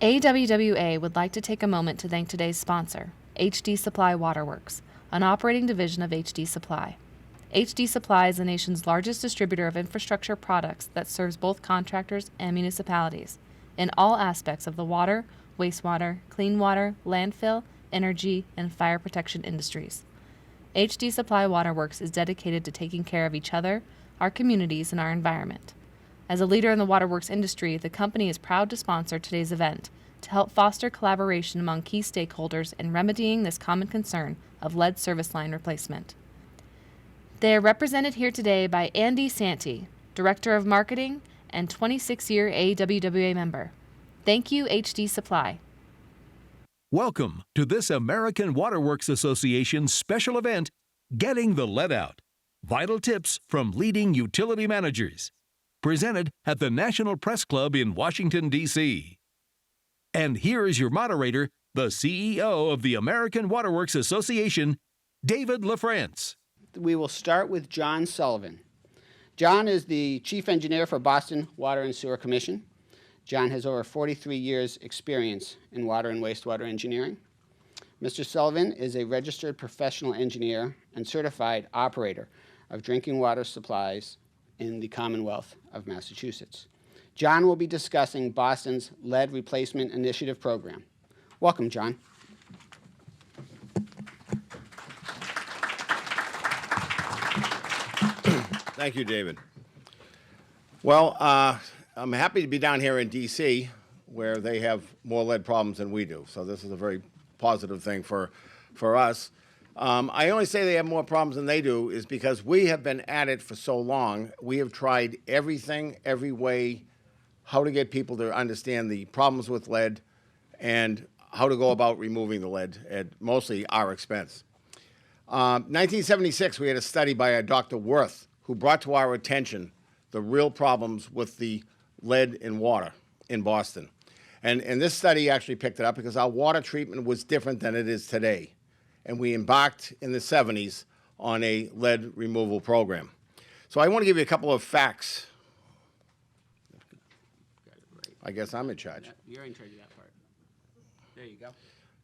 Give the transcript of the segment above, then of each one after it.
AWWA would like to take a moment to thank today's sponsor, HD Supply Waterworks, an operating division of HD Supply. HD Supply is the nation's largest distributor of infrastructure products that serves both contractors and municipalities in all aspects of the water, wastewater, clean water, landfill, energy, and fire protection industries. HD Supply Waterworks is dedicated to taking care of each other, our communities, and our environment. As a leader in the waterworks industry, the company is proud to sponsor today's event to help foster collaboration among key stakeholders in remedying this common concern of lead service line replacement. They are represented here today by Andy Santee, Director of Marketing and 26-year AWWA member. Thank you, HD Supply. Welcome to this American Waterworks Association special event, Getting the Lead Out. Vital tips from leading utility managers. Presented at the National Press Club in Washington, D.C. And here is your moderator, the CEO of the American Waterworks Association, David LaFrance. We will start with John Sullivan. John is the Chief Engineer for Boston Water and Sewer Commission. John has over 43 years' experience in water and wastewater engineering. Mr. Sullivan is a registered professional engineer and certified operator of drinking water supplies in the Commonwealth of Massachusetts. John will be discussing Boston's Lead Replacement Initiative program. Welcome, John. Thank you, David. Well, I'm happy to be down here in D.C., where they have more lead problems than we do. So this is a very positive thing for us. I only say they have more problems than they do is because we have been at it for so long. We have tried everything, every way, how to get people to understand the problems with lead and how to go about removing the lead at mostly our expense. 1976, we had a study by a Dr. Worth who brought to our attention the real problems with the lead in water in Boston. And this study actually picked it up because our water treatment was different than it is today. And we embarked in the 70s on a lead removal program. So I want to give you a couple of facts. I guess I'm in charge. You're in charge of that part. There you go. I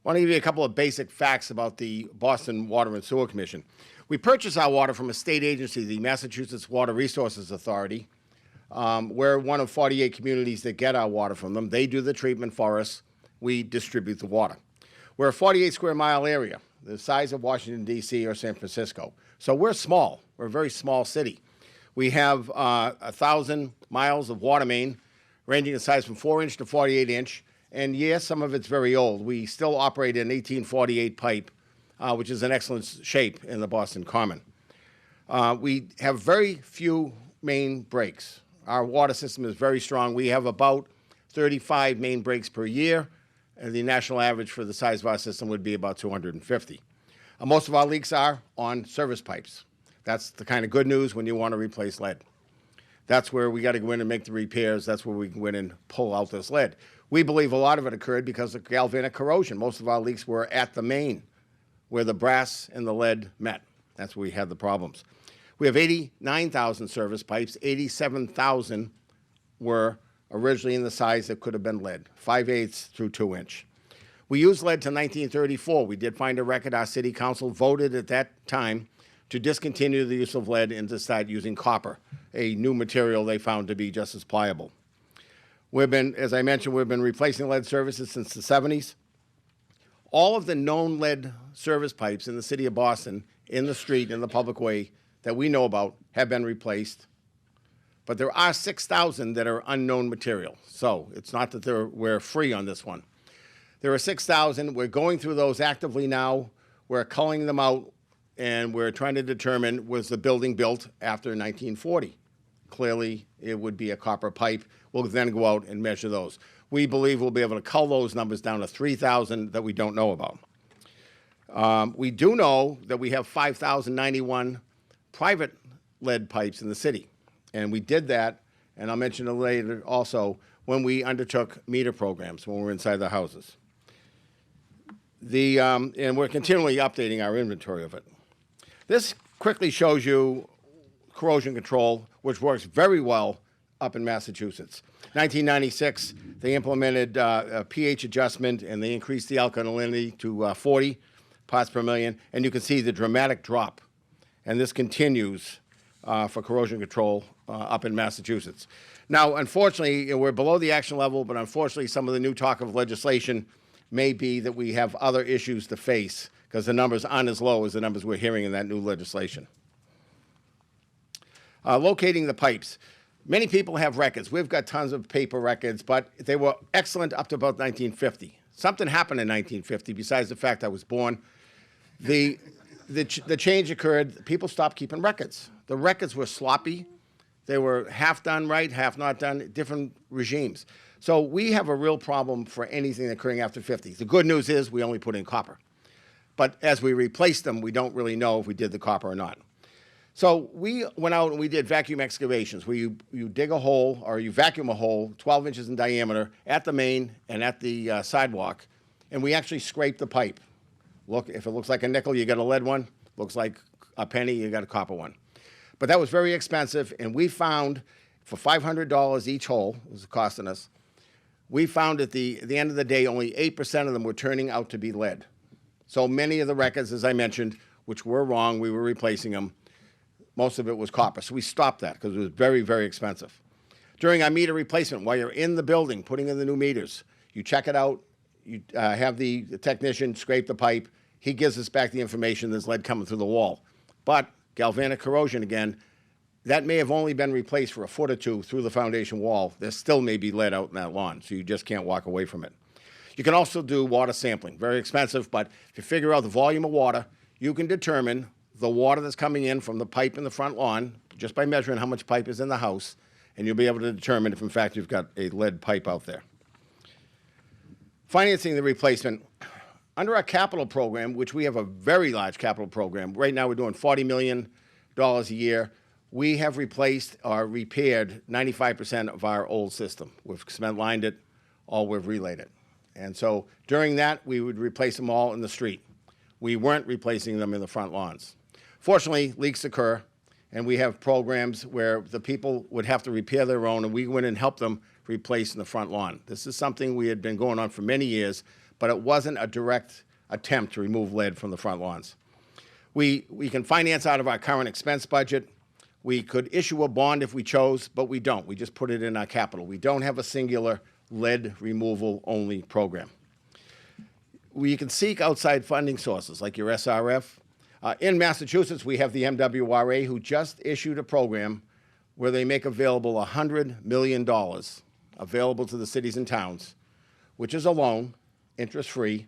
want to give you a couple of basic facts about the Boston Water and Sewer Commission. We purchase our water from a state agency, the Massachusetts Water Resources Authority. We're one of 48 communities that get our water from them. They do the treatment for us. We distribute the water. We're a 48 square mile area, the size of Washington, D.C. or San Francisco. So we're small. We're a very small city. We have 1,000 miles of water main, ranging in size from 4-inch to 48-inch. And yes, some of it's very old. We still operate an 1848 pipe, which is in excellent shape in the Boston Common. We have very few main breaks. Our water system is very strong. We have about 35 main breaks per year, and the national average for the size of our system would be about 250. Most of our leaks are on service pipes. That's the kind of good news when you want to replace lead. That's where we got to go in and make the repairs. That's where we can go in and pull out this lead. We believe a lot of it occurred because of galvanic corrosion. Most of our leaks were at the main, where the brass and the lead met. That's where we had the problems. We have 89,000 service pipes. 87,000 were originally in the size that could have been lead, 5/8 through 2-inch. We used lead till 1934. We did find a record. Our city council voted at that time to discontinue the use of lead and to start using copper, a new material they found to be just as pliable. We've been, as I mentioned, we've been replacing lead services since the 70s. All of the known lead service pipes in the city of Boston, in the street, in the public way, that we know about have been replaced. But there are 6,000 that are unknown material. So it's not that we're free on this one. There are 6,000. We're going through those actively now. We're culling them out, and we're trying to determine, was the building built after 1940? Clearly, it would be a copper pipe. We'll then go out and measure those. We believe we'll be able to cull those numbers down to 3,000 that we don't know about. We do know that we have 5,091 private lead pipes in the city. And we did that, and I'll mention it later also, when we undertook meter programs, when we were inside the houses. And we're continually updating our inventory of it. This quickly shows you corrosion control, which works very well up in Massachusetts. 1996, they implemented a pH adjustment, and they increased the alkalinity to 40 parts per million, and you can see the dramatic drop. And this continues for corrosion control up in Massachusetts. Now, unfortunately, we're below the action level, but unfortunately, some of the new talk of legislation may be that we have other issues to face because the numbers aren't as low as the numbers we're hearing in that new legislation. Locating the pipes. Many people have records. We've got tons of paper records, but they were excellent up to about 1950. Something happened in 1950 besides the fact I was born. The change occurred. People stopped keeping records. The records were sloppy. They were half done right, half not done, different regimes. So we have a real problem for anything occurring after 50. The good news is we only put in copper. But as we replace them, we don't really know if we did the copper or not. So we went out and we did vacuum excavations where you dig a hole or you vacuum a hole 12 inches in diameter at the main and at the sidewalk, and we actually scrape the pipe. Look, if it looks like a nickel, you got a lead one. Looks like a penny, you got a copper one. But that was very expensive, and we found for $500 each hole, it was costing us, we found at the end of the day only 8% of them were turning out to be lead. So many of the records, as I mentioned, which were wrong, we were replacing them. Most of it was copper. So we stopped that because it was very, very expensive. During our meter replacement, while you're in the building putting in the new meters, you check it out, you have the technician scrape the pipe, he gives us back the information there's lead coming through the wall. But galvanic corrosion again, that may have only been replaced for a foot or two through the foundation wall. There still may be lead out in that lawn, so you just can't walk away from it. You can also do water sampling. Very expensive, but if you figure out the volume of water, you can determine the water that's coming in from the pipe in the front lawn just by measuring how much pipe is in the house, and you'll be able to determine if, in fact, you've got a lead pipe out there. Financing the replacement. Under our capital program, which we have a very large capital program, right now we're doing $40 million a year, we have replaced or repaired 95% of our old system. We've cement lined it, or we've relayed it. And so during that, we would replace them all in the street. We weren't replacing them in the front lawns. Fortunately, leaks occur, and we have programs where the people would have to repair their own, and we went and helped them replace in the front lawn. This is something we had been going on for many years, but it wasn't a direct attempt to remove lead from the front lawns. We can finance out of our current expense budget. We could issue a bond if we chose, but we don't. We just put it in our capital. We don't have a singular lead removal only program. We can seek outside funding sources like your SRF. In Massachusetts, we have the AWWA, who just issued a program where they make available $100 million available to the cities and towns, which is a loan, interest-free,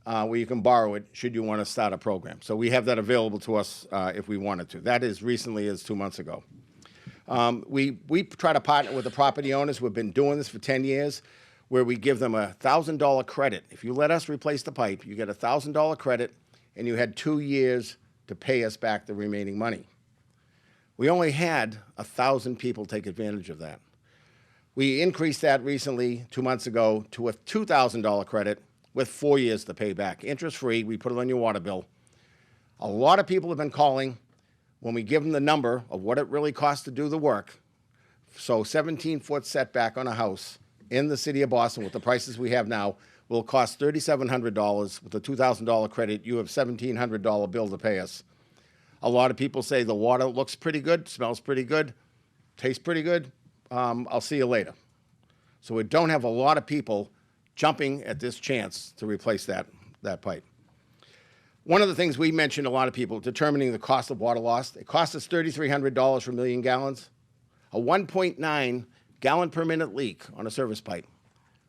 where you can borrow it should you want to start a program. So we have that available to us if we wanted to. That is recently as 2 months ago. We try to partner with the property owners. We've been doing this for 10 years, where we give them a $1,000 credit. If you let us replace the pipe, you get a $1,000 credit, and you had 2 years to pay us back the remaining money. We only had 1,000 people take advantage of that. We increased that recently, 2 months ago, to a $2,000 credit with 4 years to pay back. Interest-free, we put it on your water bill. A lot of people have been calling when we give them the number of what it really costs to do the work. So 17-foot setback on a house in the city of Boston with the prices we have now will cost $3,700. With a $2,000 credit, you have $1,700 bill to pay us. A lot of people say the water looks pretty good, smells pretty good, tastes pretty good. I'll see you later. So we don't have a lot of people jumping at this chance to replace that pipe. One of the things we mentioned, a lot of people, determining the cost of water loss. It costs us $3,300 for a million gallons. A 1.9 gallon per minute leak on a service pipe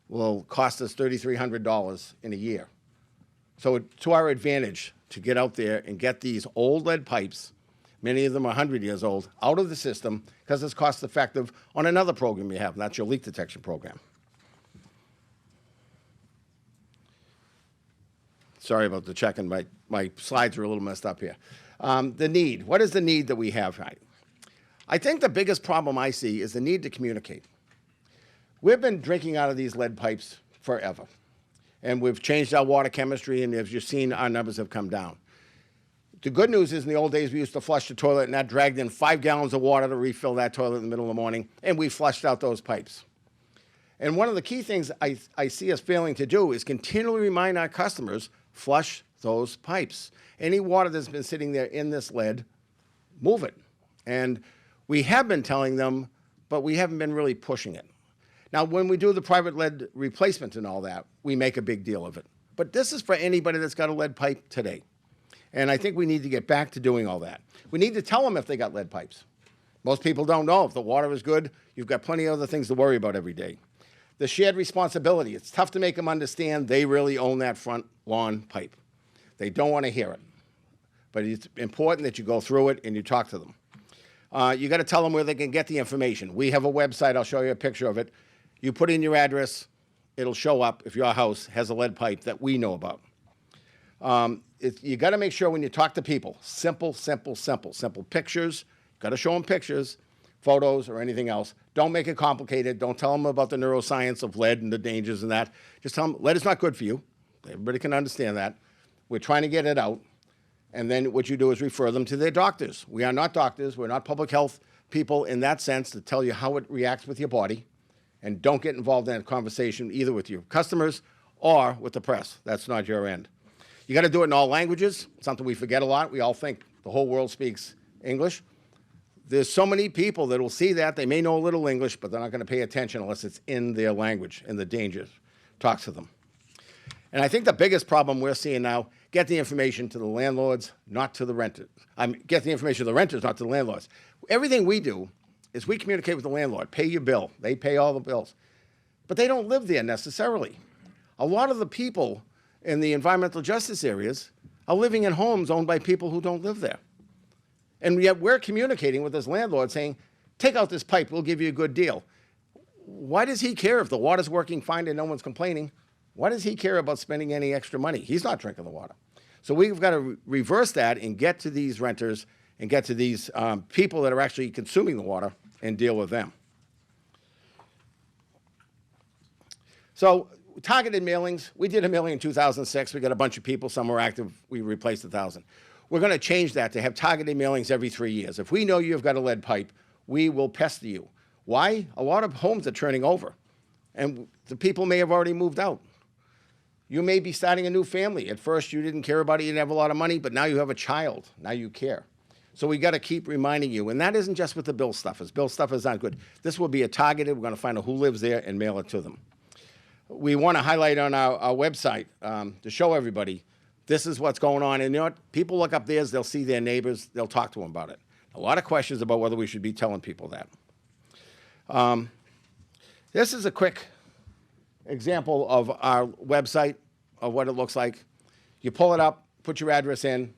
will cost us $3,300 in a year. So it's to our advantage to get out there and get these old lead pipes, many of them are 100 years old, out of the system because it's cost effective on another program you have, and that's your leak detection program. Sorry about the checking. My slides are a little messed up here. The need. What is the need that we have? I think the biggest problem I see is the need to communicate. We've been drinking out of these lead pipes forever, and we've changed our water chemistry, and as you've seen, our numbers have come down. The good news is in the old days, we used to flush the toilet, and that dragged in 5 gallons of water to refill that toilet in the middle of the morning, and we flushed out those pipes. And one of the key things I see us failing to do is continually remind our customers, flush those pipes. Any water that's been sitting there in this lead, move it. And we have been telling them, but we haven't been really pushing it. Now, when we do the private lead replacement and all that, we make a big deal of it. But this is for anybody that's got a lead pipe today. And I think we need to get back to doing all that. We need to tell them if they got lead pipes. Most people don't know. If the water is good, you've got plenty of other things to worry about every day. The shared responsibility. It's tough to make them understand they really own that front lawn pipe. They don't want to hear it. But it's important that you go through it and you talk to them. You got to tell them where they can get the information. We have a website. I'll show you a picture of it. You put in your address. It'll show up if your house has a lead pipe that we know about. You got to make sure when you talk to people, simple pictures. Got to show them pictures, photos, or anything else. Don't make it complicated. Don't tell them about the neuroscience of lead and the dangers and that. Just tell them lead is not good for you. Everybody can understand that. We're trying to get it out. And then what you do is refer them to their doctors. We are not doctors. We're not public health people in that sense to tell you how it reacts with your body. And don't get involved in that conversation either with your customers or with the press. That's not your end. You got to do it in all languages, something we forget a lot. We all think the whole world speaks English. There's so many people that will see that. They may know a little English, but they're not going to pay attention unless it's in their language and the dangers. Talk to them. And I think the biggest problem we're seeing now, get the information to the landlords, not to the renters. Get the information to the renters, not to the landlords. Everything we do is we communicate with the landlord, pay your bill. They pay all the bills. But they don't live there necessarily. A lot of the people in the environmental justice areas are living in homes owned by people who don't live there. And yet we're communicating with this landlord saying, take out this pipe, we'll give you a good deal. Why does he care if the water's working fine and no one's complaining? Why does he care about spending any extra money? He's not drinking the water. So we've got to reverse that and get to these renters and get to these people that are actually consuming the water and deal with them. So targeted mailings, we did a mailing in 2006. We got a bunch of people, some were active, we replaced 1,000. We're going to change that to have targeted mailings every 3 years. If we know you've got a lead pipe, we will pester you. Why? A lot of homes are turning over, and the people may have already moved out. You may be starting a new family. At first, you didn't care about it, you didn't have a lot of money, but now you have a child. Now you care. So we got to keep reminding you, and that isn't just with the bill stuffers. Bill stuffers aren't good. This will be a targeted. We're going to find out who lives there and mail it to them. We want to highlight on our website to show everybody this is what's going on. And you know what? People look up theirs, they'll see their neighbors, they'll talk to them about it. A lot of questions about whether we should be telling people that. This is a quick example of our website, of what it looks like. You pull it up, put your address in,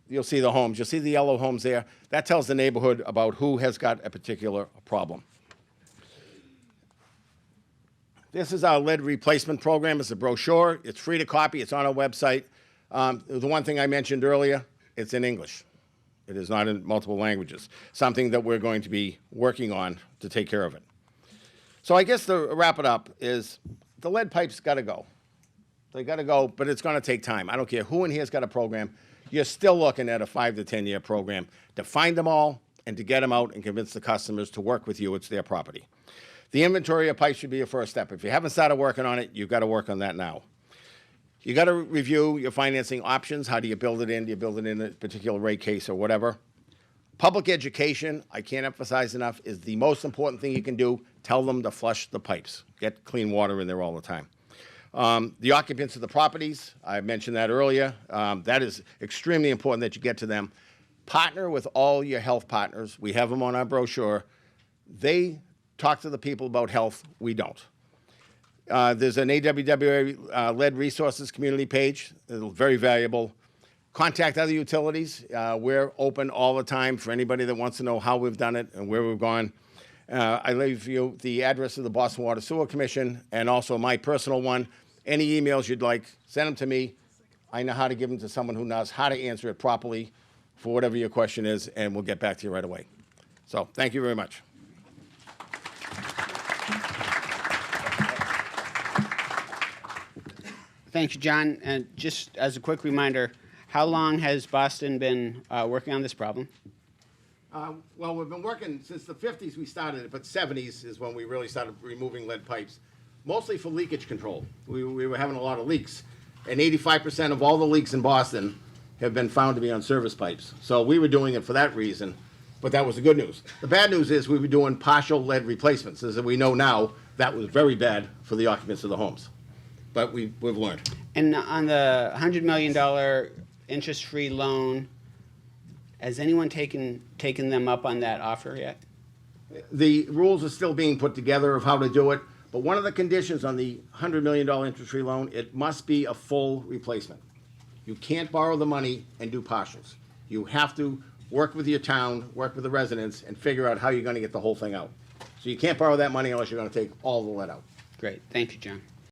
you'll see the homes. You'll see the yellow homes there. That tells the neighborhood about who has got a particular problem. This is our lead replacement program. It's a brochure. It's free to copy. It's on our website. The one thing I mentioned earlier, it's in English. It is not in multiple languages, something that we're going to be working on to take care of it. So I guess to wrap it up is the lead pipes got to go. They got to go, but it's going to take time. I don't care who in here's got a program. You're still looking at a 5 to 10 year program to find them all and to get them out and convince the customers to work with you. It's their property. The inventory of pipes should be your first step. If you haven't started working on it, you've got to work on that now. You got to review your financing options. How do you build it in? Do you build it in a particular rate case or whatever? Public education, I can't emphasize enough, is the most important thing you can do. Tell them to flush the pipes. Get clean water in there all the time. The occupants of the properties, I mentioned that earlier. That is extremely important that you get to them. Partner with all your health partners. We have them on our brochure. They talk to the people about health. We don't. There's an AWWA lead resources community page. It's very valuable. Contact other utilities. We're open all the time for anybody that wants to know how we've done it and where we've gone. I leave you the address of the Boston Water Sewer Commission and also my personal one. Any emails you'd like, send them to me. I know how to give them to someone who knows how to answer it properly for whatever your question is, and we'll get back to you right away. So thank you very much. Thanks, John. And just as a quick reminder, How long has Boston been working on this problem? Well, we've been working since the 50s we started it, but 70s is when we really started removing lead pipes, mostly for leakage control. We were having a lot of leaks, and 85% of all the leaks in Boston have been found to be on service pipes. So we were doing it for that reason, but that was the good news. The bad news is we were doing partial lead replacements. As we know now, that was very bad for the occupants of the homes. But we've learned. And on the $100 million interest-free loan, has anyone taken them up on that offer yet? The rules are still being put together of how to do it, but one of the conditions on the $100 million interest-free loan, it must be a full replacement. You can't borrow the money and do partials. You have to work with your town, work with the residents, and figure out how you're going to get the whole thing out. So you can't borrow that money unless you're going to take all the lead out. Great. Thank you, John.